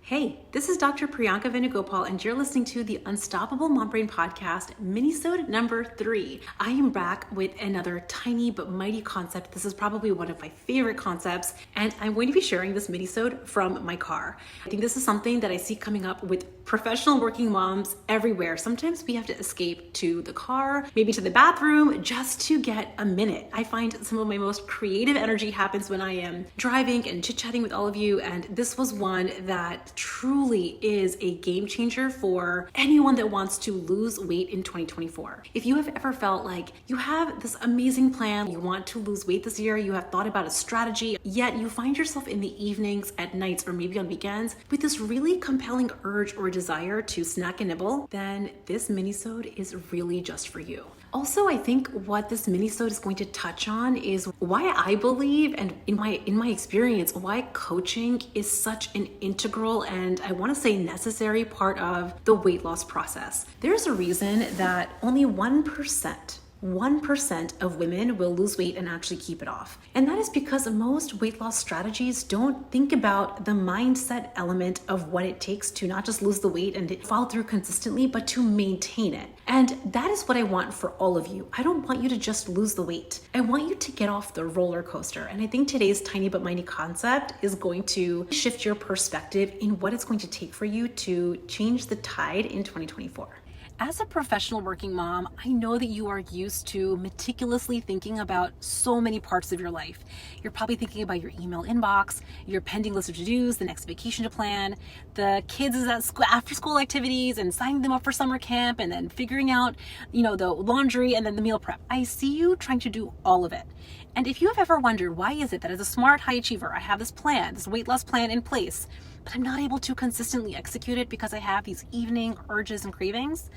Hey, this is Dr. Priyanka Venugopal, and you're listening to the Unstoppable Mom Brain Podcast, Mini-sode number 3. I am back with another tiny but mighty concept. This is probably one of my favorite concepts, and I'm going to be sharing this mini-sode from my car. I think this is something that I see coming up with professional working moms everywhere. Sometimes we have to escape to the car, maybe to the bathroom, just to get a minute. I find some of my most creative energy happens when I am driving and chit-chatting with all of you, and this was one that truly is a game changer for anyone that wants to lose weight in 2024. If you have ever felt like you have this amazing plan, you want to lose weight this year, you have thought about a strategy, yet you find yourself in the evenings, at nights, or maybe on weekends with this really compelling urge or desire to snack and nibble, then this mini-sode is really just for you. Also, I think what this mini-sode is going to touch on is why I believe, and in my experience, why coaching is such an integral and I want to say necessary part of the weight loss process. There's a reason that only 1% of women will lose weight and actually keep it off. And that is because most weight loss strategies don't think about the mindset element of what it takes to not just lose the weight and follow through consistently, but to maintain it. And that is what I want for all of you. I don't want you to just lose the weight. I want you to get off the roller coaster. And I think today's tiny but mighty concept is going to shift your perspective in what it's going to take for you to change the tide in 2024. As a professional working mom, I know that you are used to meticulously thinking about so many parts of your life. You're probably thinking about your email inbox, your pending list of to-dos, the next vacation to plan, the kids' after school activities and signing them up for summer camp, and then figuring out, the laundry and then the meal prep. I see you trying to do all of it. And if you have ever wondered, why is it that as a smart high achiever, I have this plan, this weight loss plan in place, but I'm not able to consistently execute it because I have these evening urges and cravings,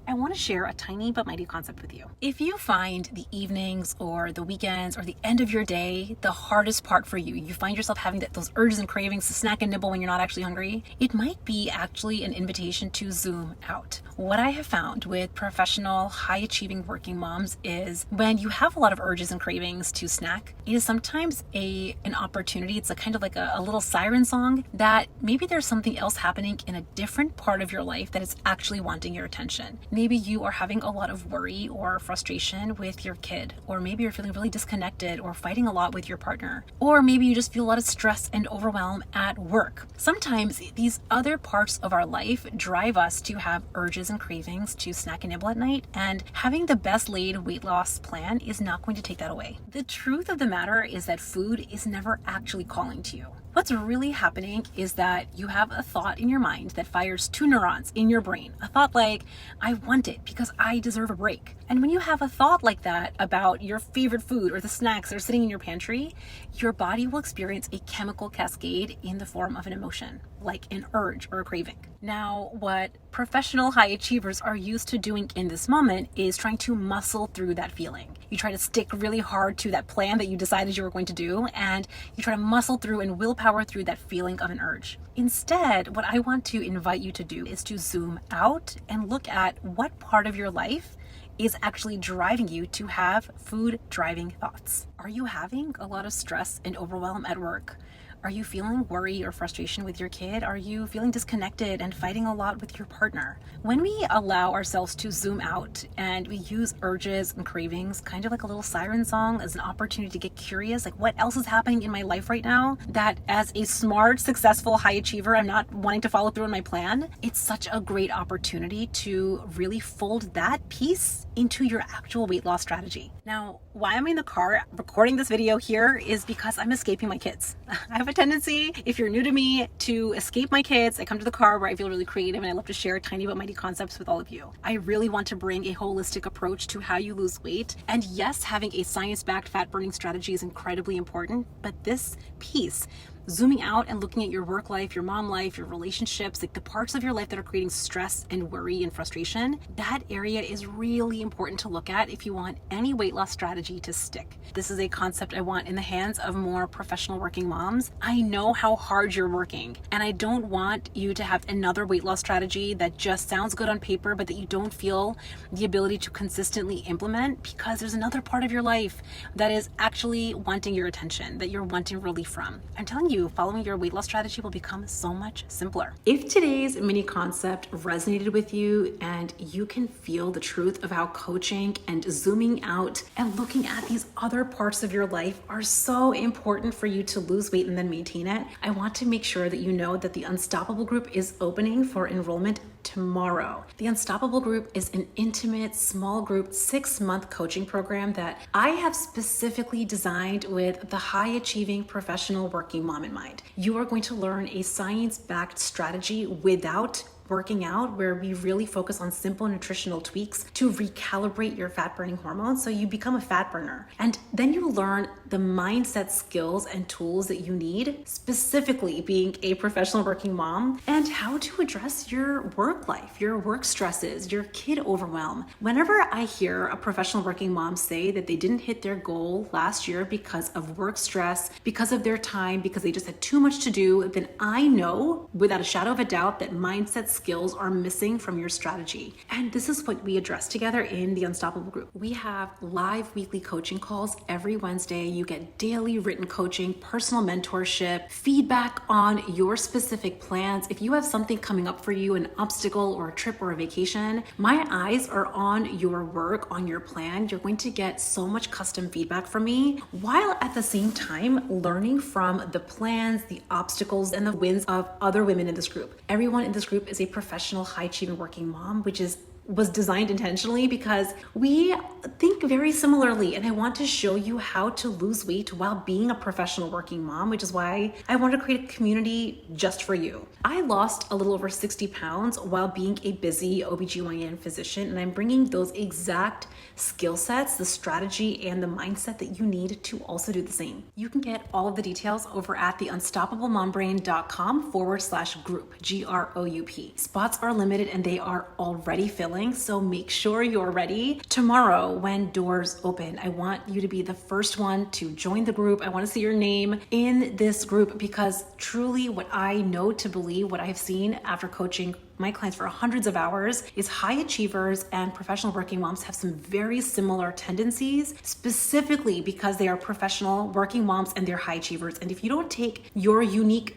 I want to share a tiny but mighty concept with you. If you find the evenings or the weekends or the end of your day the hardest part for you, you find yourself having those urges and cravings to snack and nibble when you're not actually hungry, it might be actually an invitation to zoom out. What I have found with professional, high-achieving working moms is when you have a lot of urges and cravings to snack, it is sometimes an opportunity. It's a kind of like a little siren song that maybe there's something else happening in a different part of your life that is actually wanting your attention. Maybe you are having a lot of worry or frustration with your kid, or maybe you're feeling really disconnected or fighting a lot with your partner, or maybe you just feel a lot of stress and overwhelm at work. Sometimes these other parts of our life drive us to have urges and cravings to snack and nibble at night, and having the best laid weight loss plan is not going to take that away. The truth of the matter is that food is never actually calling to you. What's really happening is that you have a thought in your mind that fires 2 neurons in your brain. A thought like, I want it because I deserve a break. And when you have a thought like that about your favorite food or the snacks that are sitting in your pantry, your body will experience a chemical cascade in the form of an emotion, like an urge or a craving. Now, what professional high achievers are used to doing in this moment is trying to muscle through that feeling. You try to stick really hard to that plan that you decided you were going to do, and you try to muscle through and willpower through that feeling of an urge. Instead, what I want to invite you to do is to zoom out and look at what part of your life is actually driving you to have food driving thoughts. Are you having a lot of stress and overwhelm at work? Are you feeling worry or frustration with your kid? Are you feeling disconnected and fighting a lot with your partner? When we allow ourselves to zoom out and we use urges and cravings, kind of like a little siren song, as an opportunity to get curious, like what else is happening in my life right now that as a smart, successful high achiever, I'm not wanting to follow through on my plan, it's such a great opportunity to really fold that piece into your actual weight loss strategy. Now, why I'm in the car recording this video here is because I'm escaping my kids. I have a tendency, if you're new to me, to escape my kids. I come to the car where I feel really creative and I love to share tiny but mighty concepts with all of you. I really want to bring a holistic approach to how you lose weight. And yes, having a science-backed fat burning strategy is incredibly important, but this piece, zooming out and looking at your work life, your mom life, your relationships, like the parts of your life that are creating stress and worry and frustration, that area is really important to look at if you want any weight loss strategy to stick. This is a concept I want in the hands of more professional working moms. I know how hard you're working, and I don't want you to have another weight loss strategy that just sounds good on paper, but that you don't feel the ability to consistently implement because there's another part of your life that is actually wanting your attention, that you're wanting relief from. I'm telling you, you, following your weight loss strategy will become so much simpler. If today's mini concept resonated with you and you can feel the truth of how coaching and zooming out and looking at these other parts of your life are so important for you to lose weight and then maintain it, I want to make sure that you know that the Unstoppable group is opening for enrollment tomorrow. The Unstoppable group is an intimate, small group, 6-month coaching program that I have specifically designed with the high achieving professional working mom in mind. You are going to learn a science-backed strategy without working out, where we really focus on simple nutritional tweaks to recalibrate your fat burning hormones so you become a fat burner. And then you learn the mindset skills and tools that you need, specifically being a professional working mom, and how to address your work life, your work stresses, your kid overwhelm. Whenever I hear a professional working mom say that they didn't hit their goal last year because of work stress, because of their time, because they just had too much to do, then I know without a shadow of a doubt that mindset skills are missing from your strategy. And this is what we address together in the Unstoppable group. We have live weekly coaching calls every Wednesday. You get daily written coaching, personal mentorship, feedback on your specific plans. If you have something coming up for you, an obstacle or a trip or a vacation, my eyes are on your work, on your plan. You're going to get so much custom feedback from me, while at the same time learning from the plans, the obstacles, and the wins of other women in this group. Everyone in this group is a professional, high-achieving working mom, which was designed intentionally because we think very similarly, and I want to show you how to lose weight while being a professional working mom, which is why I want to create a community just for you. I lost a little over 60 pounds while being a busy OBGYN physician, and I'm bringing those exact skill sets, the strategy, and the mindset that you need to also do the same. You can get all of the details over at theunstoppablemombrain.com/group, GROUP. Spots are limited and they are already filling, so make sure you're ready. Tomorrow, when doors open, I want you to be the first one to join the group. I want to see your name in this group, because truly what I know to believe, what I've seen after coaching my clients for hundreds of hours, is high achievers and professional working moms have some very similar tendencies, specifically because they are professional working moms and they're high achievers. And if you don't take your unique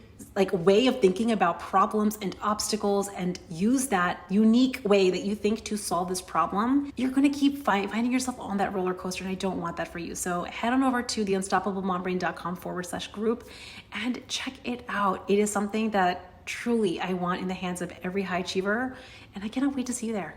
way of thinking about problems and obstacles and use that unique way that you think to solve this problem, you're going to keep finding yourself on that roller coaster, and I don't want that for you. So head on over to theunstoppablemombrain.com/group and check it out. It is something that truly I want in the hands of every high achiever, and I cannot wait to see you there.